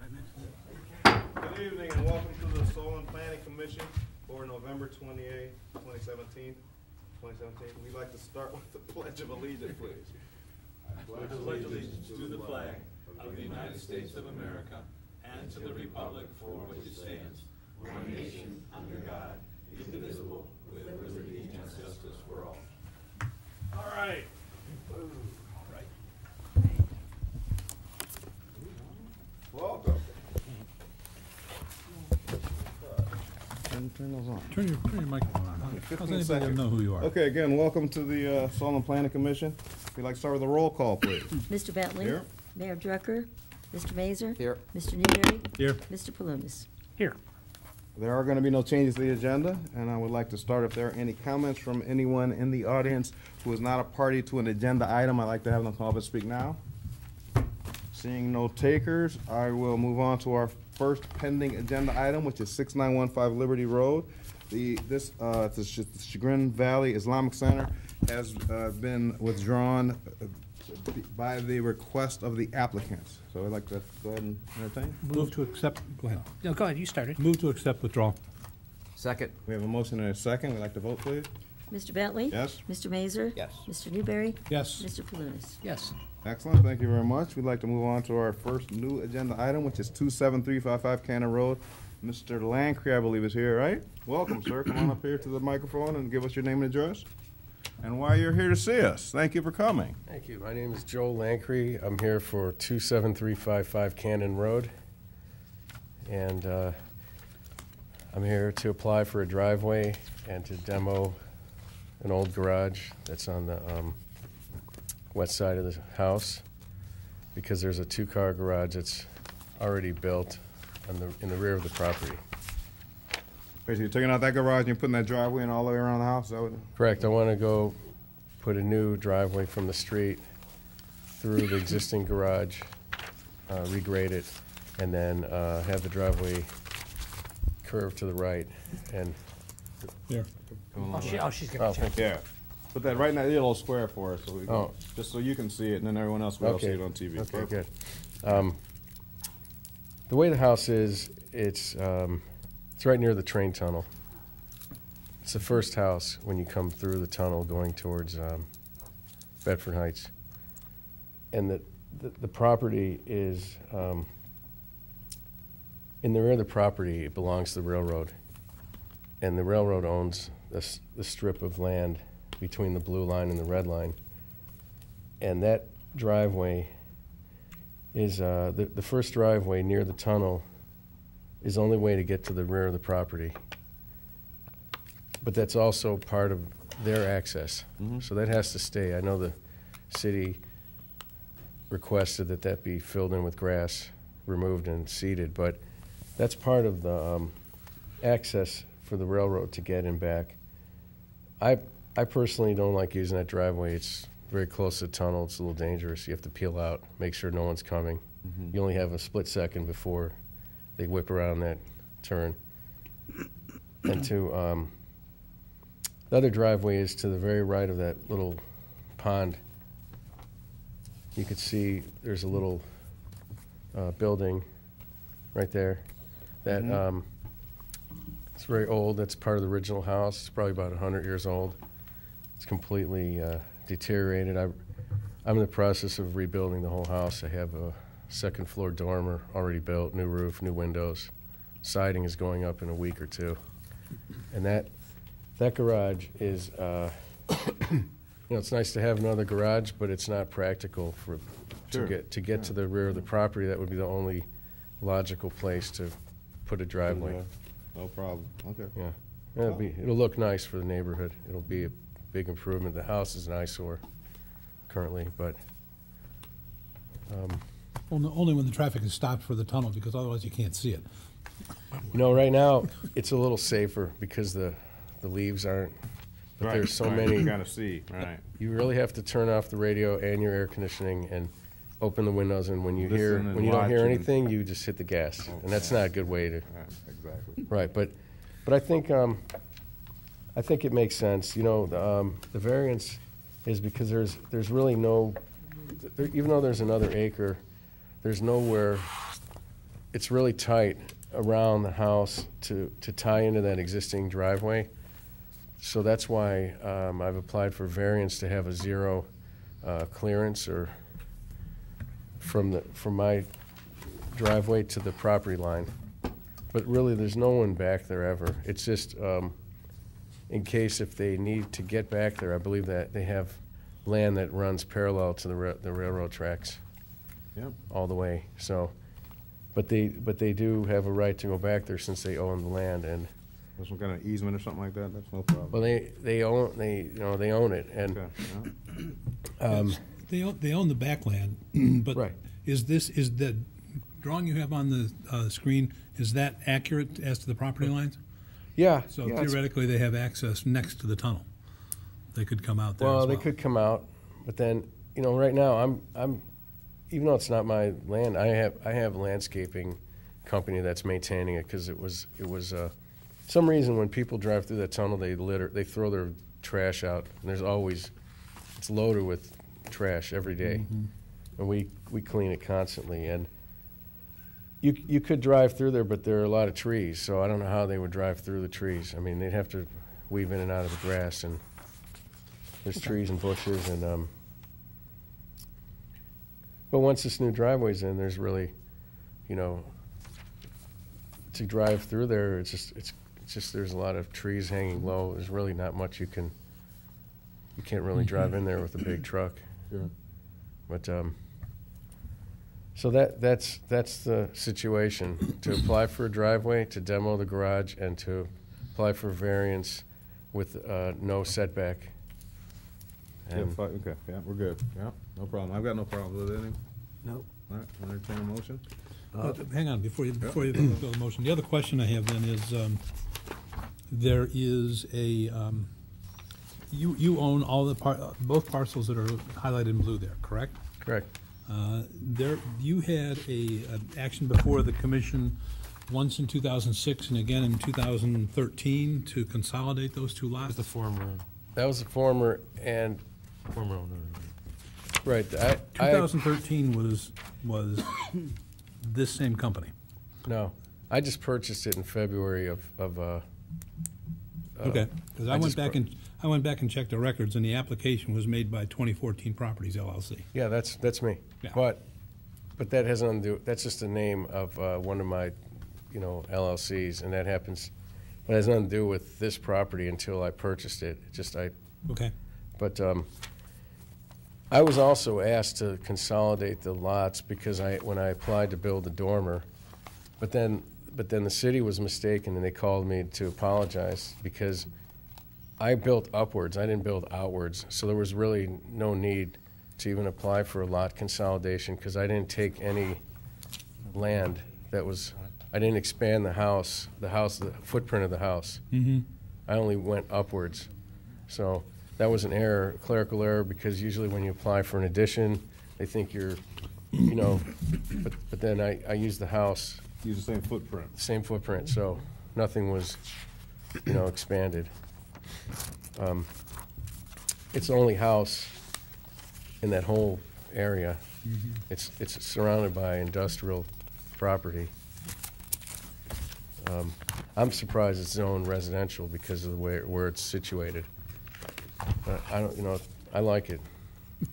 Good evening and welcome to the Soil and Planning Commission for November 28, 2017. We'd like to start with the Pledge of Allegiance, please. I pledge allegiance to the flag of the United States of America and to the republic for which it stands, one nation, under God, indivisible, with liberty and justice for all. All right. Welcome. Turn those on. Turn your microphone on. How's 15 anybody seconds. know who you are? Okay, again, welcome to the Soil and Planning Commission. We'd like to start with a roll call, please. Mr. Bentley. Here. Mayor Drucker. Mr. Mazer. Here. Mr. Newberry. Here. Mr. Palumis. Here. There are going to be no changes to the agenda, and I would like to start if there are any comments from anyone in the audience who is not a party to an agenda item. I'd like to have them come up and speak now. Seeing no takers, I will move on to our first pending agenda item, which is 6915 Liberty Road. The Chagrin Valley Islamic Center has been withdrawn by the request of the applicants. So I'd like to go ahead and entertain. Move to accept. Go ahead. No, go ahead. You started. Move to accept withdrawal. Second. We have a motion and a second. We'd like to vote, please. Mr. Bentley. Yes. Mr. Mazer. Yes. Mr. Newberry. Yes. Mr. Palumis. Yes. Excellent, thank you very much. We'd like to move on to our first new agenda item, which is 27355 Cannon Road. Mr. Lancry, I believe, is here, right? Welcome, sir. Come on up here to the microphone and give us your name and address and why you're here to see us. Thank you for coming. Thank you. My name is Joe Lancry. I'm here for 27355 Cannon Road. And I'm here to apply for a driveway and to demo an old garage that's on the west side of the house, because there's a two-car garage that's already built in the rear of the property. Basically, you're taking out that garage and you're putting that driveway in all the way around the house? Is that what Correct. I want to go put a new driveway from the street through the existing garage, regrade it, and then have the driveway curve to the right. And Here. She's going to check. Yeah. Put that right in that little square for us, so we Oh. just so you can see it, and then everyone else will Okay. see it on TV. Okay, Perfect. good. The way the house is, it's right near the train tunnel. It's the first house when you come through the tunnel going towards Bedford Heights. And the property is, in the rear of the property, it belongs to the railroad. And the railroad owns the strip of land between the blue line and the red line. And that driveway is, the first driveway near the tunnel is the only way to get to the rear of the property. But that's also part of their access. So that has to stay. I know the city requested that be filled in with grass, removed and seeded, but that's part of the access for the railroad to get in back. I personally don't like using that driveway. It's very close to the tunnel. It's a little dangerous. You have to peel out, make sure no one's coming. You only have a split second before they whip around that turn. And the other driveway is to the very right of that little pond. You could see there's a little building right there that it's very old. That's part of the original house. It's probably about 100 years old. It's completely deteriorated. I'm in the process of rebuilding the whole house. I have a second floor dormer already built, new roof, new windows. Siding is going up in a week or two. And that garage is, it's nice to have another garage, but it's not practical to get to the rear of the property. That would be the only logical place to put a driveway. No problem. Okay. Yeah. It'll look nice for the neighborhood. It'll be a big improvement. The house is an eyesore currently, but Only when the traffic is stopped for the tunnel, because otherwise you can't see it. right now it's a little safer because the leaves aren't. But there's so many. You gotta see, right? You really have to turn off the radio and your air conditioning and open the windows. And when you Listen and you don't hear watch anything, you just hit the gas, and that's not a good way to. Right, exactly. Right, but I think it makes sense. The variance is because there's really no, even though there's another acre, there's nowhere it's really tight around the house to tie into that existing driveway. So that's why I've applied for variance to have a zero clearance or from my driveway to the property line. But really, there's no one back there ever. It's just in case if they need to get back there, I believe that they have land that runs parallel to the railroad tracks Yep. all the way. So, but they do have a right to go back there since they own the land, and There's some kind of easement or something like that, that's no problem. well, they own it, and Okay, yeah. They own the backland, but Right. is the drawing you have on the screen, is that accurate as to the property lines? yeah. So yeah, it's- theoretically, they have access next to the tunnel. They could come out there as well, well. they could come out, but then right now I'm even though it's not my land, I have a landscaping company that's maintaining it because it was some reason when people drive through that tunnel they throw their trash out, and it's loaded with trash every day. And we clean it constantly, and you could drive through there, but there are a lot of trees, so I don't know how they would drive through the trees. I mean, they'd have to weave in and out of the grass, and there's trees and bushes, and but once this new driveway's in, there's really, to drive through there, it's just there's a lot of trees hanging low. There's really not much you can't really drive in there with a big truck. Sure. But so that's the situation. To apply for a driveway, to demo the garage, and to apply for variance with no setback. Yeah, And okay, yeah, we're good, yeah, no problem. I've got no problem with it, any? No. All right, entertain a motion? Hang on, before you go to the motion, the other question I have then is, there is a, you own all both parcels that are highlighted in blue there, correct? correct. You had an action before the commission once in 2006 and again in 2013 to consolidate those two lots? The former That was the former, and owner. right. 2013 was this same company. No, I just purchased it in February of Okay, because I I just went back and checked the records, and the application was made by 2014 Properties LLC. Yeah, that's me. Yeah. But that has nothing to do. That's just the name of one of my, LLCs, and that happens. But it has nothing to do with this property until I purchased it. Okay. But I was also asked to consolidate the lots because when I applied to build the dormer, but then the city was mistaken, and they called me to apologize because I built upwards. I didn't build outwards, so there was really no need to even apply for a lot consolidation because I didn't take any land I didn't expand the footprint of the house. Mm-hmm. I only went upwards. So that was an error, clerical error, because usually when you apply for an addition, they think you're, but then I used the house, Use the same footprint. so nothing was, expanded. It's the only house in that whole area. It's surrounded by industrial property. I'm surprised it's zoned residential because of the way where it's situated. But I don't, I like it.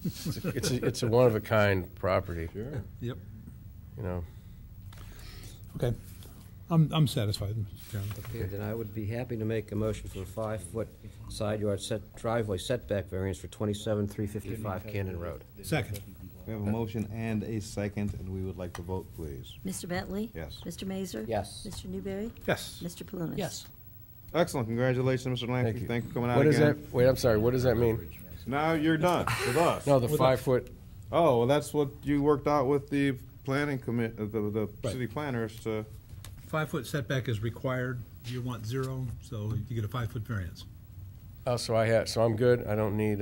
It's a one of a kind property. Sure. Yep. You know. Okay. I'm satisfied, Mr. Chairman. Okay, then I would be happy to make a motion for a 5-foot side yard driveway setback variance for 27,355 Cannon Road. Second. We have a motion and a second, and we would like to vote, please. Mr. Bentley? Yes. Mr. Mazur? Yes. Mr. Newberry? Yes. Mr. Palunas? Yes. Excellent, congratulations, Mr. Langley. Thank you. Thank you for coming out What again. does that? Wait, I'm sorry. What does that mean? Now you're done with us. No, the With 5-foot. Oh, well, that's what you worked out with the planning the Right. city planners to, 5-foot setback is required. You want 0, so you get a 5-foot variance. Oh, so I'm good. I don't need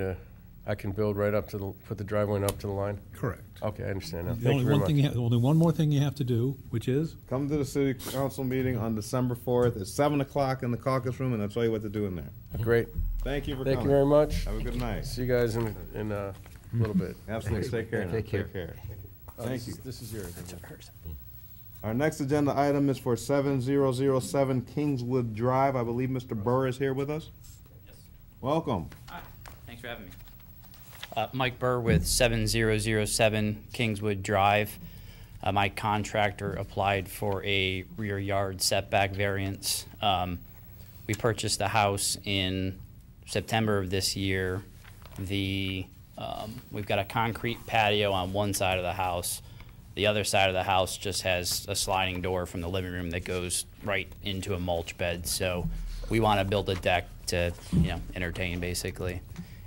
I can build right up to put the driveway up to the line. Correct. Okay, I understand now. The Thank only you very one much. thing, only one more thing you have to do, which is? come to the city council meeting on December 4th at 7 o'clock in the caucus room, and I'll tell you what to do in there. Great. Thank you for Thank coming. you very much. Have a good night. See you guys in a little bit. Absolutely, take care now. Take care. Thank you. This is yours. isn't it? Our next agenda item is for 7007 Kingswood Drive. I believe Mr. Burr is here with us. Yes. Welcome. Hi, thanks for having me. Mike Burr with 7007 Kingswood Drive. My contractor applied for a rear yard setback variance. We purchased the house in September of this year. We've got a concrete patio on one side of the house. The other side of the house just has a sliding door from the living room that goes right into a mulch bed. So we want to build a deck to, entertain basically.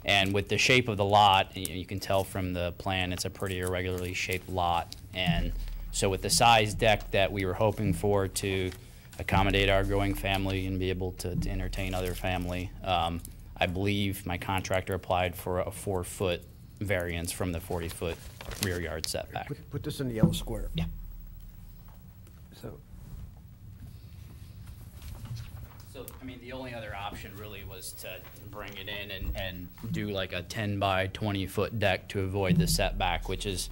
And with the shape of the lot, you can tell from the plan, it's a pretty irregularly shaped lot. And so with the size deck that we were hoping for to accommodate our growing family and be able to entertain other family, I believe my contractor applied for a 4-foot variance from the 40-foot rear yard setback. Put this in the yellow square. Yeah. So, So, the only other option really was to bring it in and do like a 10 by 20-foot deck to avoid the setback, which is,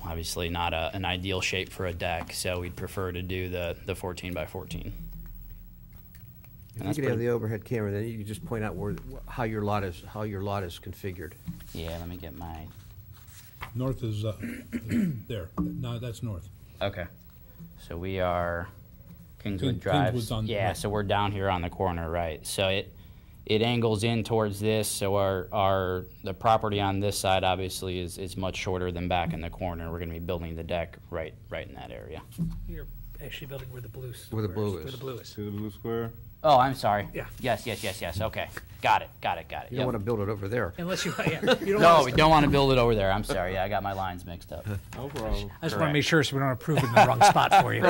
obviously not an ideal shape for a deck. So we'd prefer to do the 14 by 14. if you could have the overhead camera, then you could just point out how your lot is configured. Yeah, let me get my. North is there. No, that's north. Okay. So we are Kingswood Drive. Kingswood's on- Yeah, right. so we're down here on the corner, right? So it angles in towards this. So the property on this side obviously is much shorter than back in the corner. We're going to be building the deck right in that area. You're actually building where the blue is. Where the blue is. Where the blue is. See the blue square? Oh, I'm sorry. Yeah. Yes. Okay. Got it. You don't Yep. want to build it over there. Unless you, yeah, you don't No, want we to. don't want to build it over there. I'm sorry. Yeah, I got my lines mixed up. No problem. I just want to make sure so we don't approve it in the wrong spot for you.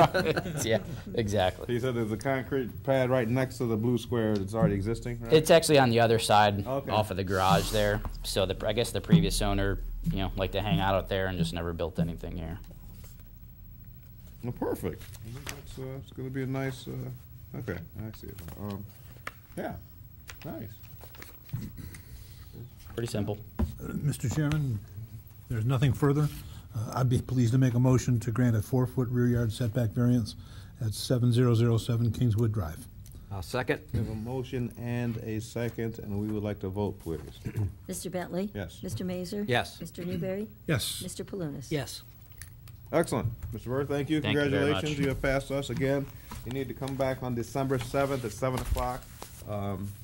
Yeah, exactly. He said there's a concrete pad right next to the blue square that's already existing, right? It's actually on the other side, Okay. off of the garage there. So I guess the previous owner, liked to hang out there and just never built anything here. Well, perfect. I think it's going to be a nice, okay, I see it. Yeah, nice. Pretty simple. Mr. Chairman, there's nothing further. I'd be pleased to make a motion to grant a 4-foot rear yard setback variance at 7007 Kingswood Drive. I'll second. We have a motion and a second, and we would like to vote, please. Mr. Bentley? Yes. Mr. Mazur? Yes. Mr. Newberry? Yes. Mr. Palunas? Yes. Excellent. Mr. Burr, thank you. Thank you very Congratulations. much. You have passed us again. You need to come back on December 7th at 7 o'clock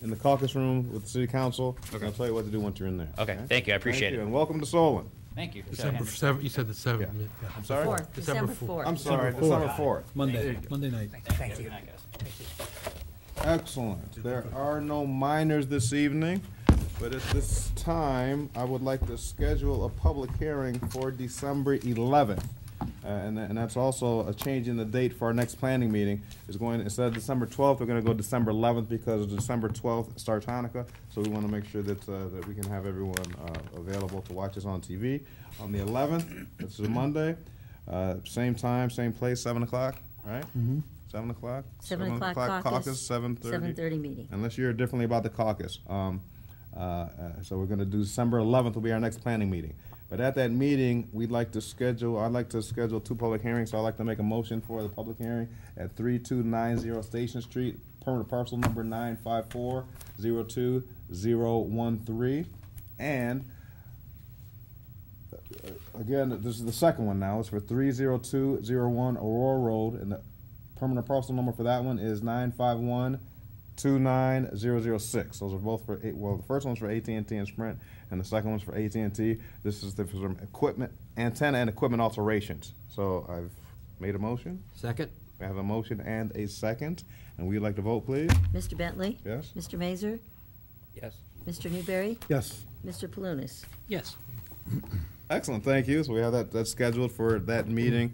in the caucus room with the city council. Okay. I'll tell you what to do once you're in there. Okay, thank you. I appreciate Thank you, it. And welcome to Solon. Thank you. December 7th, you said the 7th. Yeah. Yeah. I'm sorry? Fourth, December 4th. I'm sorry, December December 4th. Monday night. Thank you. Good night, guys. Excellent. There are no minors this evening, but at this time, I would like to schedule a public hearing for December 11th. And that's also a change in the date for our next planning meeting. Is going, instead of December 12th, we're going to go December 11th because December 12th starts Hanukkah. So we want to make sure that we can have everyone available to watch us on TV. On the 11th, it's a Monday, same time, same place, 7 o'clock, right? Mm-hmm. 7 o'clock? 7 o'clock caucus. 7:30? 7:30 meeting. Unless you're differently about the caucus. So we're going to do December 11th will be our next planning meeting. But at that meeting, I'd like to schedule 2 public hearings. So I'd like to make a motion for the public hearing at 3290 Station Street, permanent parcel number 954-02013. And again, this is the second one now. It's for 30201 Aurora Road, and the permanent parcel number for that one is 951-29006. Those are both for, the first one's for AT&T and Sprint, and the second one's for AT&T. This is for some equipment, antenna and equipment alterations. So I've made a motion. Second? We have a motion and a second, and we'd like to vote, please. Mr. Bentley? Yes? Mr. Mazur? Yes. Mr. Newberry? Yes. Mr. Palunas? Yes. Excellent, thank you. So we have that scheduled for that meeting.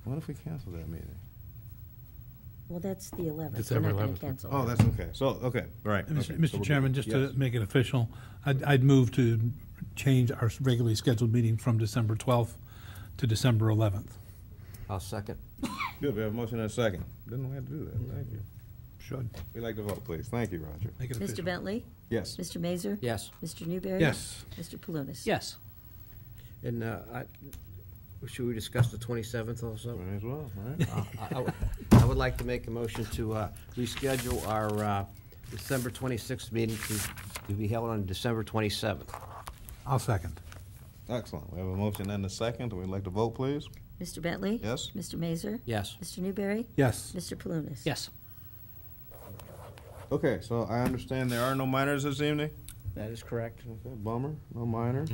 What if we cancel that meeting? Well, that's the 11th. December We're not going 11th. to cancel. Oh, that's okay. So, okay, right. Mr. Okay. So Mr. we're Chairman, good. just Yes. to make it official, I'd move to change our regularly scheduled meeting from December 12th to December 11th. I'll second. Good, we have a motion and a second. Didn't we have to do that? Thank you. Should. We'd like to vote, please. Thank you, Roger. Make it Mr. official. Bentley? Yes. Mr. Mazur? Yes. Mr. Newberry? Yes. Mr. Palunas? Yes. And Should we discuss the 27th also? Might as well, right? I would like to make a motion to reschedule our December 26th meeting to be held on December 27th. I'll second. Excellent. We have a motion and a second. We'd like to vote, please. Mr. Bentley? Yes? Mr. Mazur? Yes. Mr. Newberry? Yes. Mr. Palunas? Yes. Okay, so I understand there are no minors this evening? That is correct. Okay, bummer, no minor.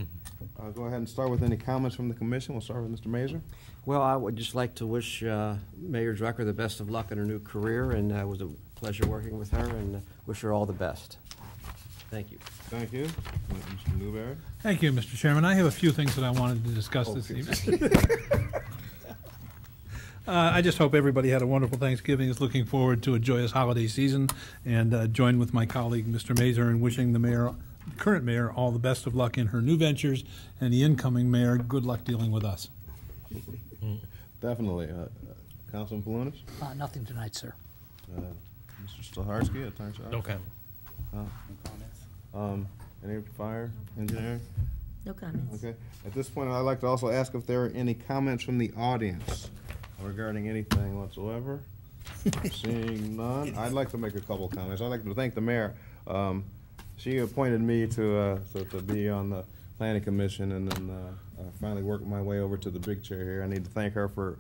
I'll go ahead and start with any comments from the commission. We'll start with Mr. Mazur. Well, I would just like to wish Mayor Drucker the best of luck in her new career, and it was a pleasure working with her, and wish her all the best. Thank you. Thank you. Mr. Newberry. Thank you, Mr. Chairman. I have a few things that I wanted to discuss this evening. I just hope everybody had a wonderful Thanksgiving, is looking forward to a joyous holiday season, and join with my colleague, Mr. Mazur, in wishing the current mayor all the best of luck in her new ventures, and the incoming mayor, good luck dealing with us. Definitely. Councilman Palunas? Nothing tonight, sir. Mr. Stolarski, Attorney General? Okay. Any fire engineering? No comments. Okay. At this point, I'd like to also ask if there are any comments from the audience regarding anything whatsoever. Seeing none, I'd like to make a couple comments. I'd like to thank the mayor. She appointed me to be on the planning commission, and then finally worked my way over to the big chair here. I need to thank her for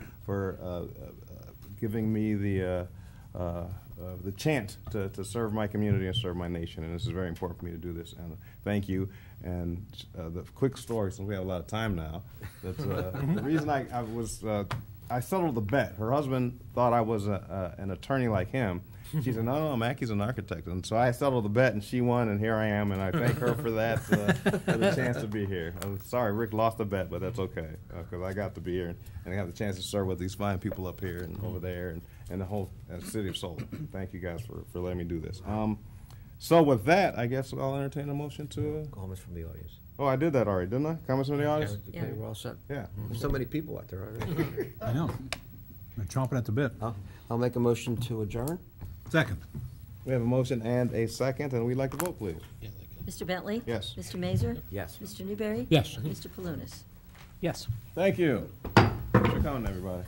giving me the chance to serve my community and serve my nation, and this is very important for me to do this, and thank you. And the quick story, since we have a lot of time now, that the reason I settled the bet. Her husband thought I was an attorney like him. She said, no, Mackey's an architect. And so I settled the bet, and she won, and here I am, and I thank her for that, for the chance to be here. I'm sorry, Rick lost the bet, but that's okay, because I got to be here, and I got the chance to serve with these fine people up here and over there, and the whole city of Solon. Thank you guys for letting me do this. So with that, I guess I'll entertain a motion to... Comments from the audience. Oh, I did that already, didn't I? Comments from the audience? Yeah. Okay, we're all set. Yeah. There's so many people out there already. I know. They're chomping at the bit. I'll make a motion to adjourn. Second. We have a motion and a second, and we'd like to vote, please. Mr. Bentley? Yes. Mr. Mazur? Yes. Mr. Newberry? Yes. Mr. Palunas? Yes. Thank you. Thanks for coming, everybody.